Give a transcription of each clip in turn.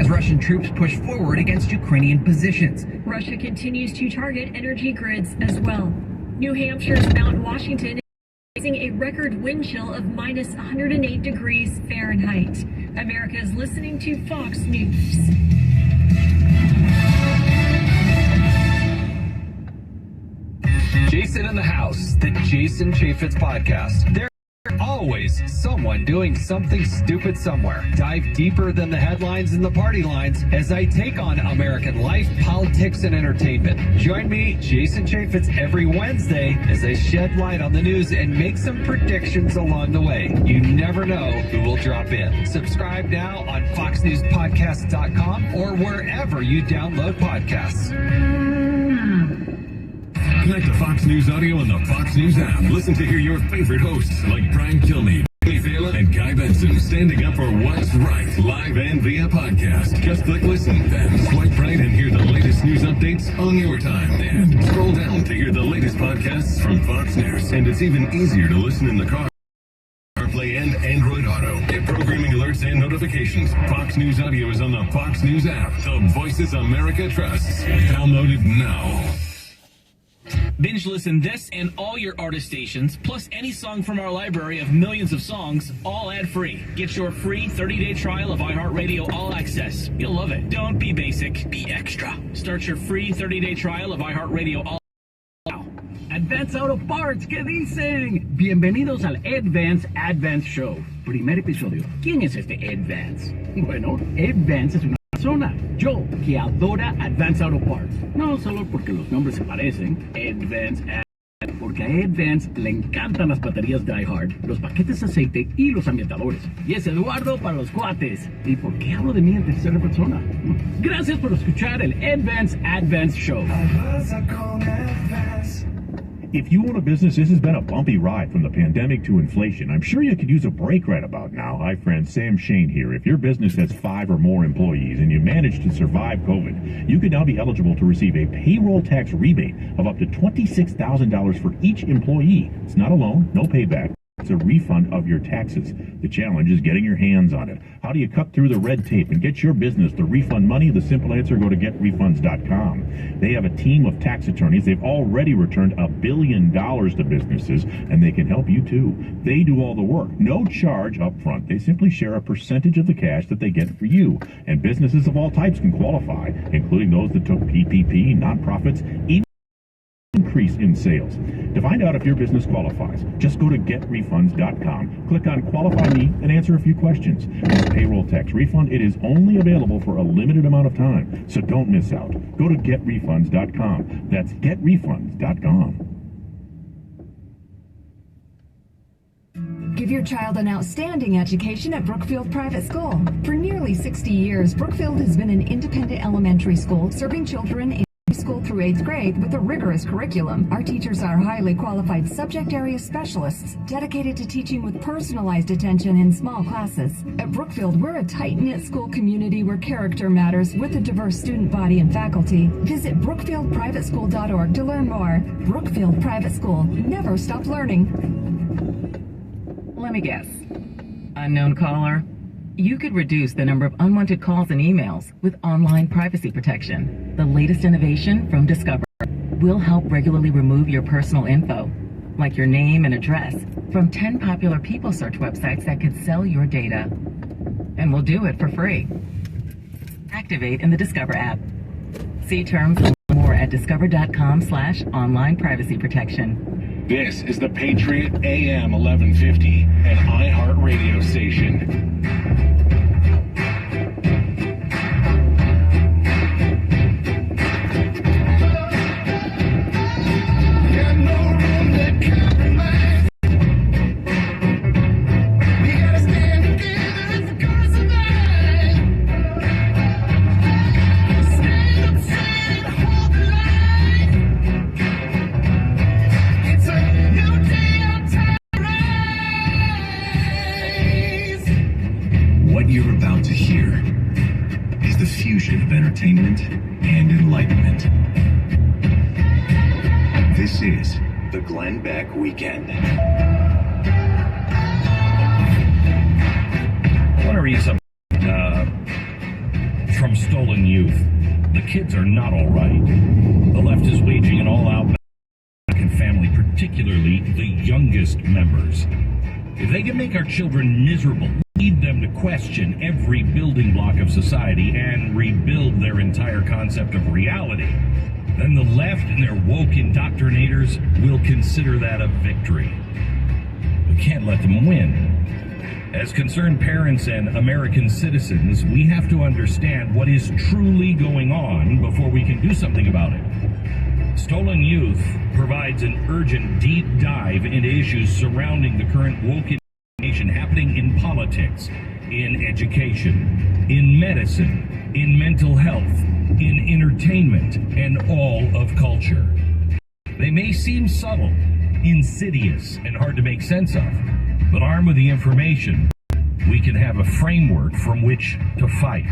as Russian troops push forward against Ukrainian positions. Russia continues to target energy grids as well. New Hampshire's Mount Washington is facing a record wind chill of minus 108 degrees Fahrenheit. America is listening to Fox News. Jason in the House, the Jason Chaffetz podcast. There's always someone doing something stupid somewhere. Dive deeper than the headlines and the party lines as I take on American life, politics, and entertainment. Join me, Jason Chaffetz, every Wednesday as I shed light on the news and make some predictions along the way. You never know who will drop in. Subscribe now on foxnewspodcast.com or wherever you download podcasts. Connect to Fox News Audio and the Fox News app. Listen to hear your favorite hosts like Brian Kilmeade, Jimmy Fallon, and Guy Benson standing up for what's right, live and via podcast. Just click listen, then swipe right and hear the latest news updates on your time. And scroll down to hear the latest podcasts from Fox News. And it's even easier to listen in the car. CarPlay and Android Auto. Get programming alerts and notifications. Fox News Audio is on the Fox News app. The Voices America trusts. Download it now. Binge listen this and all your artist stations, plus any song from our library of millions of songs, all ad-free. Get your free 30-day trial of iHeartRadio All Access. You'll love it. Don't be basic, be extra. Start your free 30-day trial of iHeartRadio All now. Advance Auto Parts, ¿qué dicen? Bienvenidos al Advance Show. Primer episodio. ¿Quién es este Advance? Bueno, Advance es una persona, yo, que adora Advance Auto Parts. No solo porque los nombres se parecen, porque a Advance le encantan las baterías Die Hard, los paquetes de aceite y los ambientadores. Y es Eduardo para los cuates. ¿Y por qué hablo de mí en tercera persona? Gracias por escuchar el Advance Show. If you own a business, this has been a bumpy ride from the pandemic to inflation. I'm sure you could use a break right about now. Hi, friends. Sam Shane here. If your business has 5 or more employees and you managed to survive COVID, you could now be eligible to receive a payroll tax rebate of up to $26,000 for each employee. It's not a loan, no payback. It's a refund of your taxes. The challenge is getting your hands on it. How do you cut through the red tape and get your business the refund money? The simple answer, go to getrefunds.com. They have a team of tax attorneys. They've already returned $1 billion to businesses, and they can help you too. They do all the work. No charge up front. They simply share a percentage of the cash that they get for you. And businesses of all types can qualify, including those that took PPP, nonprofits, even increase in sales. To find out if your business qualifies, just go to getrefunds.com, click on Qualify Me, and answer a few questions. This payroll tax refund, it is only available for a limited amount of time, so don't miss out. Go to getrefunds.com. That's getrefunds.com. Give your child an outstanding education at Brookfield Private School. For nearly 60 years, Brookfield has been an independent elementary school serving children in school through 8th grade with a rigorous curriculum. Our teachers are highly qualified subject area specialists dedicated to teaching with personalized attention in small classes. At Brookfield, we're a tight-knit school community where character matters with a diverse student body and faculty. Visit brookfieldprivateschool.org to learn more. Brookfield Private School. Never stop learning. Let me guess. Unknown caller? You could reduce the number of unwanted calls and emails with online privacy protection. The latest innovation from Discover will help regularly remove your personal info, like your name and address, from 10 popular people search websites that could sell your data. And we'll do it for free. Activate in the Discover app. See terms and more at discover.com/online privacy protection. This is the Patriot AM 1150, an iHeart radio station. You're about to hear is the fusion of entertainment and enlightenment. This is the Glenn Beck Weekend. I want to read some from stolen youth. The kids are not all right. The left is waging an all-out American family, particularly the youngest members. If they can make our children miserable, lead them to question every building block of society and rebuild their entire concept of reality, then the left and their woke indoctrinators will consider that a victory. We can't let them win. As concerned parents and American citizens, we have to understand what is truly going on before we can do something about it. Stolen Youth provides an urgent deep dive into issues surrounding the current woke indoctrination happening in politics, in education, in medicine, in mental health, in entertainment, and all of culture. They may seem subtle, insidious, and hard to make sense of, but armed with the information, we can have a framework from which to fight.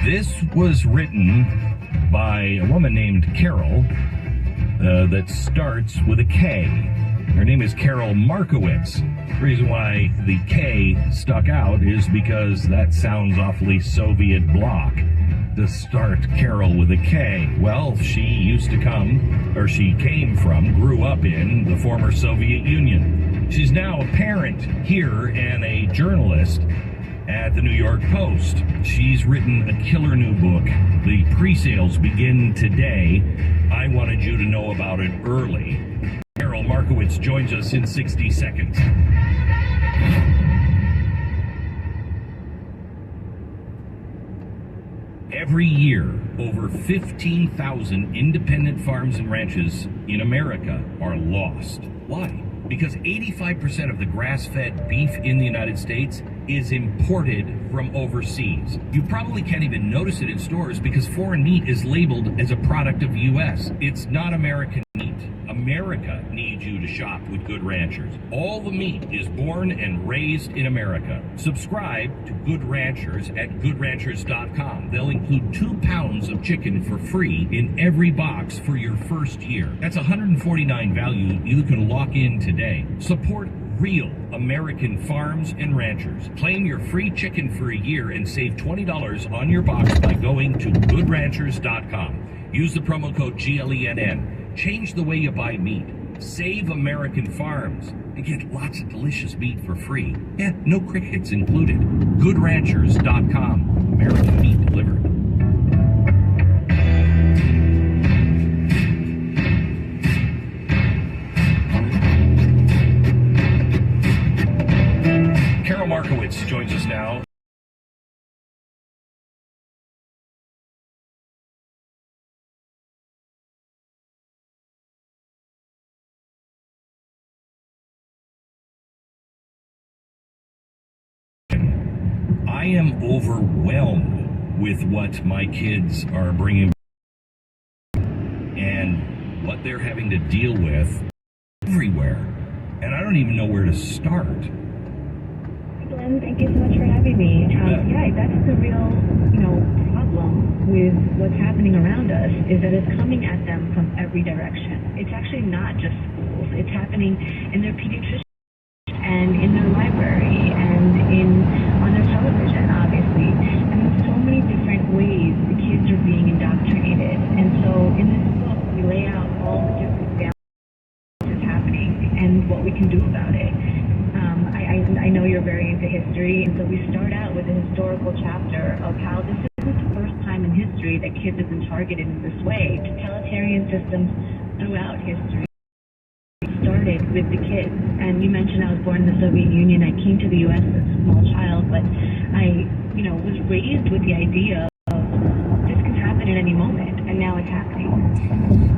This was written by a woman named Carol that starts with a K. Her name is Carol Markowitz. The reason why the K stuck out is because that sounds awfully Soviet bloc to start Carol with a K. Well, she came from, grew up in the former Soviet Union. She's now a parent here and a journalist at the New York Post. She's written a killer new book. The pre-sales begin today. I wanted you to know about it early. Carol Markowitz joins us in 60 seconds. Every year, over 15,000 independent farms and ranches in America are lost. Why? Because 85% of the grass-fed beef in the United States is imported from overseas. You probably can't even notice it in stores because foreign meat is labeled as a product of the U.S. It's not American meat. America needs you to shop with Good Ranchers. All the meat is born and raised in America. Subscribe to Good Ranchers at goodranchers.com. They'll include 2 pounds of chicken for free in every box for your first year. That's $149 value you can lock in today. Support real American farms and ranchers. Claim your free chicken for a year and save $20 on your box by going to goodranchers.com. Use the promo code GLENN. Change the way you buy meat. Save American farms and get lots of delicious meat for free. Yeah, no crickets included. GoodRanchers.com. American meat delivered. Carol Markowitz joins us now. I am overwhelmed with what my kids are bringing and what they're having to deal with everywhere. And I don't even know where to start. Glenn, thank you so much for having me. Yeah, that's the real, problem with what's happening around us is that it's coming at them from every direction. It's actually not just schools. It's happening in their pediatrician and in their library and on their television, obviously. And in so many different ways, the kids are being indoctrinated. And so in this book, we lay out all the different that's happening and what we can do about it. I know you're very into history, and so we start out with a historical chapter of how this isn't the first time in history that kids have been targeted in this way. Totalitarian systems throughout history started with the kids. And you mentioned I was born in the Soviet Union. I came to the U.S. as a small child, but I, was raised with the idea of this can happen at any moment, and now it's happening.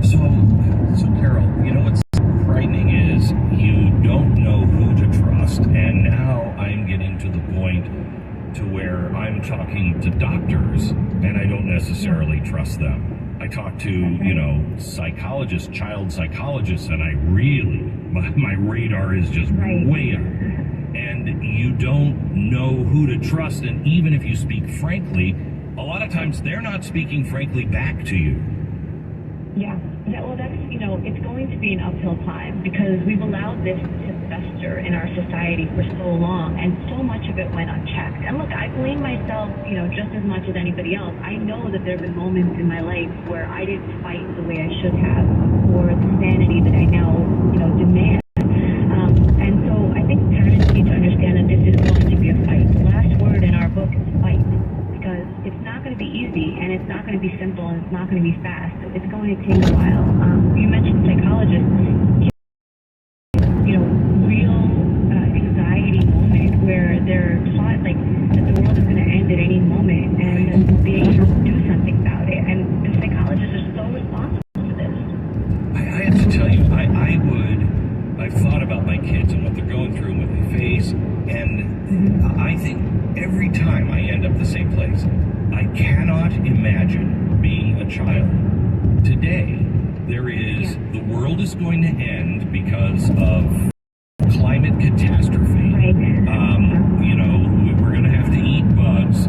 So Carol, what's frightening is you don't know who to trust, and now I'm getting to the point to where I'm talking to doctors, and I don't necessarily trust them. I talk to, psychologists, child psychologists, and my radar is just way up. And you don't know who to trust, and even if you speak frankly, a lot of times they're not speaking frankly back to you. Yeah, well, that's, it's going to be an uphill climb because we've allowed this to fester in our society for so long, and so much of it went unchecked. And look, I blame myself, just as much as anybody else. I know that there have been moments in my life where I didn't fight the way I should have for the sanity that I now, demand. And so I think parents need to understand that this is going to be a fight. The last word in our book is fight, because it's not going to be easy, and it's not going to be simple, and it's not going to be fast. So it's going to take a while. You mentioned psychologists. Real anxiety moment where they're taught that the world is going to end at any moment, and they have to do something about it. And the psychologists are so responsible for this. I have to tell you, I've thought about my kids and what they're going through and what they face, and I think every time I end up the same place. I cannot imagine being a child. Today, the world is going to end because of climate catastrophe. Right. We're going to have to eat bugs.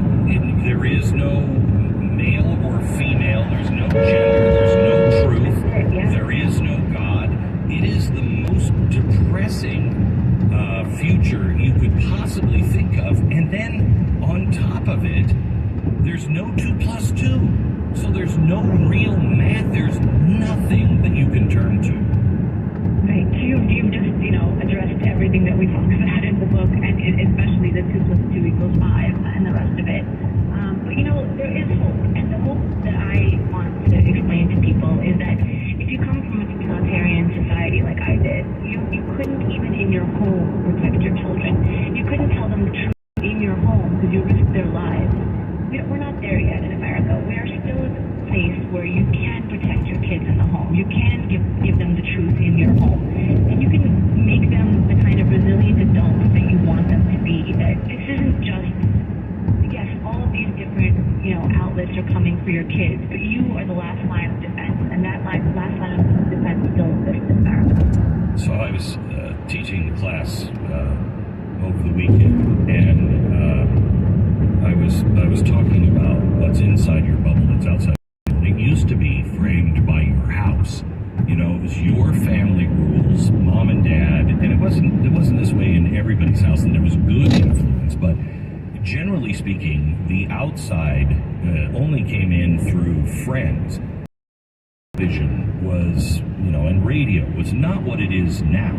There is no male or female. There's no gender. There's no truth. There is no God. It is the most depressing future you could possibly think of. And then on top of it, there's no 2 + 2. So there's no real math. There's nothing that you can turn to. Right. You've just, addressed everything that we talked about in the book, and especially the 2 + 2 = 5 and the rest of it. But, there is hope. And the hope that I want to explain to people is that if you come from a totalitarian society like I did, you couldn't even in your home protect your children. You couldn't tell them the truth in your home because you risked their lives. We're not there yet in America. We are still at the place where you can protect your kids in the home. You can give them the truth in your home. And you can make them the kind of resilient adults that you want them to be. That this isn't just, yes, all of these different, outlets are coming for your kids, but you are the last line of defense. And that last line of defense still exists in America. So I was teaching the class over the weekend, and I was talking about what's inside your bubble, that's outside. It used to be framed by your house. It was your family rules, mom and dad, and it wasn't this way in everybody's house, and there was good influence, but generally speaking, the outside only came in through friends. Vision was, and radio was not what it is now.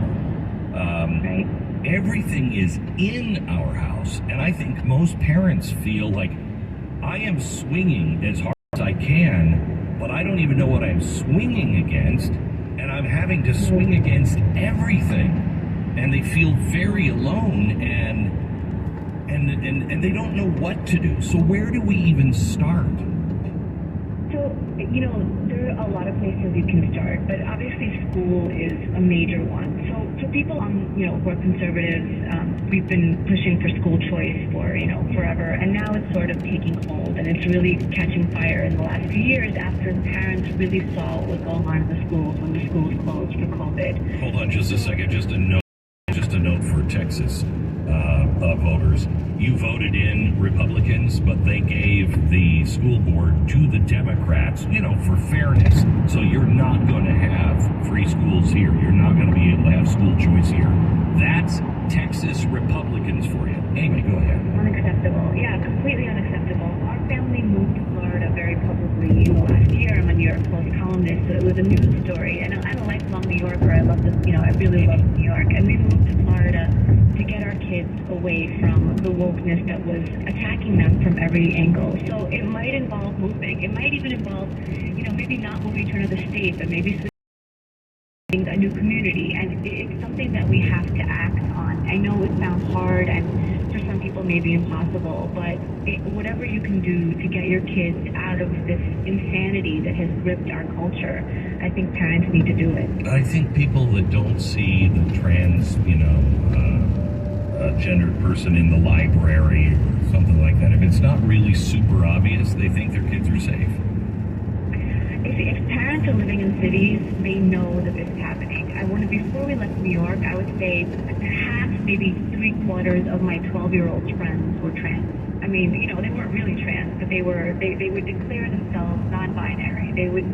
Right. Everything is in our house, and I think most parents feel like I am swinging as hard as I can, but I don't even know what I'm swinging against, and I'm having to swing against everything, and they feel very alone, and they don't know what to do. So where do we even start? So, there are a lot of places you can start, but obviously school is a major one. So for people who are conservatives, we've been pushing for school choice for, forever, and now it's sort of taking hold, and it's really catching fire in the last few years after parents really saw what was going on in the schools when the schools closed for COVID. Hold on just a second, just a note for Texas voters. You voted in Republicans, but they gave the school board to the Democrats, for fairness. So you're not going to have free schools here. You're not going to be able to have school choice here. That's Texas Republicans for you. Amy, go ahead. Unacceptable. Yeah, completely unacceptable. Our family moved to Florida very publicly last year. I'm a New York Post columnist, so it was a news story. And I'm a lifelong New Yorker. I love this, I really love New York. And we moved to Florida to get our kids away from the wokeness that was attacking them from every angle. So it might involve moving. It might even involve, maybe not moving to another state, but maybe switching a new community. And it's something that we have to act on. I know it sounds hard, and for some people maybe impossible, but whatever you can do to get your kids out of this insanity that has gripped our culture, I think parents need to do it. I think people that don't see the trans, gendered person in the library or something like that, if it's not really super obvious, they think their kids are safe. If parents are living in cities, they know that this is happening. Before we left New York, I would say half, maybe 3/4 of my 12-year-old friends were trans. I mean, they weren't really trans, but they would declare themselves non-binary. They would,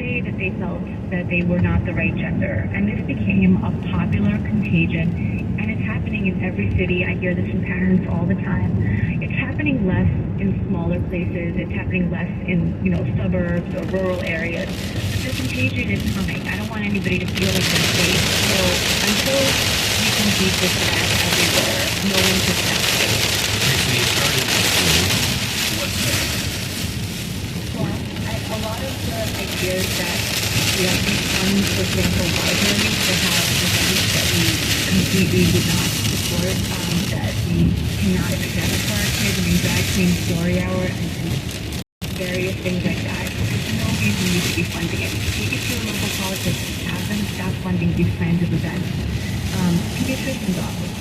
say that they felt that they were not the right gender. And this became a popular contagion, and it's happening in every city. I hear this from parents all the time. It's happening less in smaller places. It's happening less in, suburbs or rural areas. The contagion is coming. I don't want anybody to feel like they're safe. So until we can keep this back everywhere, no one can stop it. So you started with school. What's next? Well, a lot of the ideas that we have these funds, for example, libraries that have events that we completely would not support, that we cannot accept for our kids. I mean, drag queen story hour and various things like that. There's no reason we should be funding it. Take it to your local politics, have them stop funding these kinds of events. Pediatrician's office,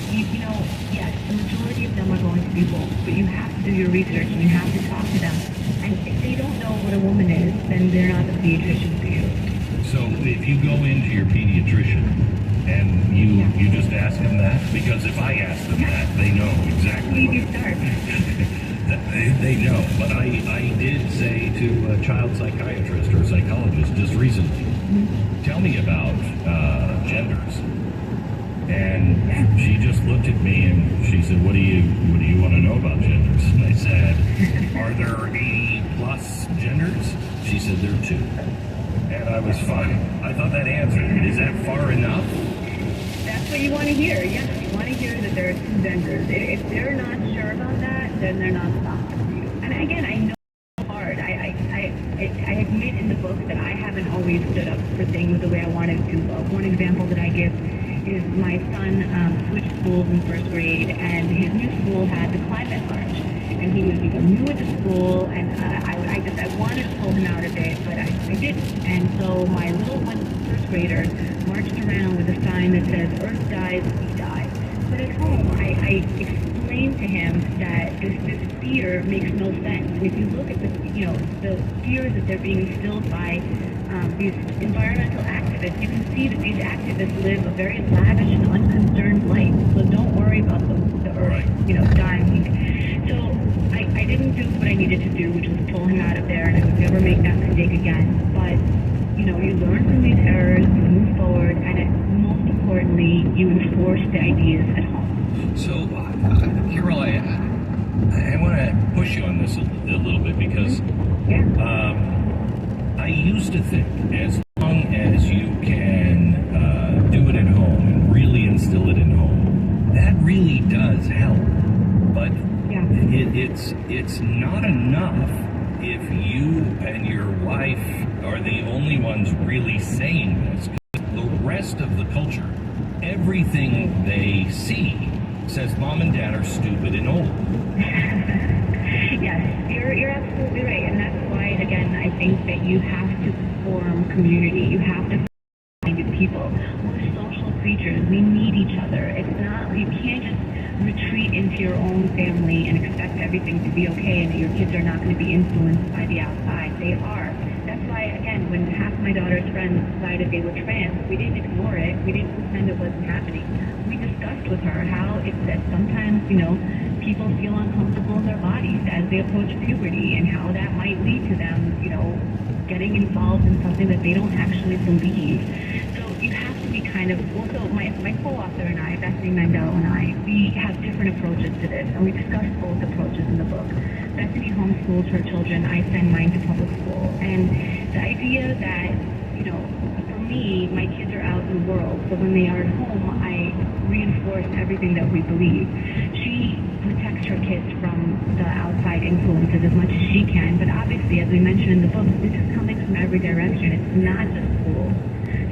yes, the majority of them are going to be woke, but you have to do your research and you have to talk to them. And if they don't know what a woman is, then they're not the pediatrician for you. So if you go into your pediatrician and you just ask them that, because if I ask them that, they know exactly Where do you start? They know, but I did say to a child psychiatrist or psychologist just recently, tell me about genders. And she just looked at me and she said, what do you want to know about genders? And I said, are there 80 plus genders? She said, there are 2. And I was fine. I thought that answered it. Is that far enough? That's what you want to hear. Yes, you want to hear that there are 2 genders. If they're not sure about that, then they're not stopping for you. And again, I know it's hard. I admit in the book that I haven't always stood up for things the way I wanted to. One example that I give is my son switched schools in 1st grade, and his new school had the climate march. And he was new at the school, and I wanted to pull him out of it, but I didn't. And so my little 1st grader marched around with a sign that says, Earth dies, we die. But at home, I explained to him that this fear makes no sense. And if you look at the fears that they're being instilled by these environmental activists, you can see that these activists live a very lavish and unconcerned life. So don't worry about the Earth, dying. So I didn't do what I needed to do, which was pull him out of there, and I would never make that mistake again. But, you learn from these errors, you move forward, and most importantly, you enforce the ideas at home. So, Carol, I want to push you on this a little bit because I used to think as long as you can do it at home and really instill it in home, that really does help. But it's not enough if you and your wife are the only ones really saying this. The rest of the culture, everything they see says mom and dad are stupid and old. Yes, you're absolutely right, and that's why, again, I think that you have to form community. You have to find people. We're social creatures. We need each other. You can't just retreat into your own family and expect everything to be okay and that your kids are not going to be influenced by the outside. They are. That's why, again, when half my daughter's friends decided they were trans, we didn't ignore it. We didn't pretend it wasn't happening. We discussed with her how it's that sometimes, people feel uncomfortable in their bodies as they approach puberty and how that might lead to them, getting involved in something that they don't actually believe. So you have to be also my co-author and I, Bethany Mandel and I, we have different approaches to this, and we discuss both approaches in the book. Bethany homeschools her children, I send mine to public school. And the idea that, for me, my kids are out in the world, so when they are at home, I reinforce everything that we believe. She protects her kids from the outside influences as much as she can, but obviously, as we mentioned in the book, this is coming from every direction. It's not just school.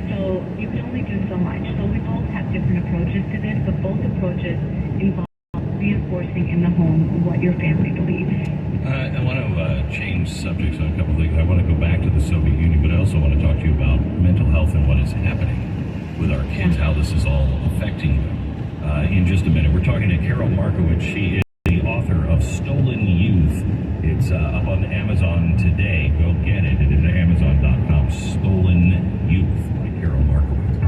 So you can only do so much. So we both have different approaches to this, but both approaches involve reinforcing in the home what your family believes. I want to change subjects on a couple of things. I want to go back to the Soviet Union, but I also want to talk to you about mental health and what is happening with our kids, how this is all affecting them. In just a minute, we're talking to Carol Markowitz. She is the author of Stolen Youth. It's up on Amazon today. Go get it. It is Amazon.com. Stolen Youth by Carol Markowitz.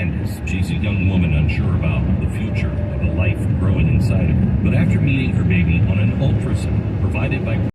Candace. She's a young woman unsure about the future of a life growing inside of her. But after meeting her baby on an ultrasound provided by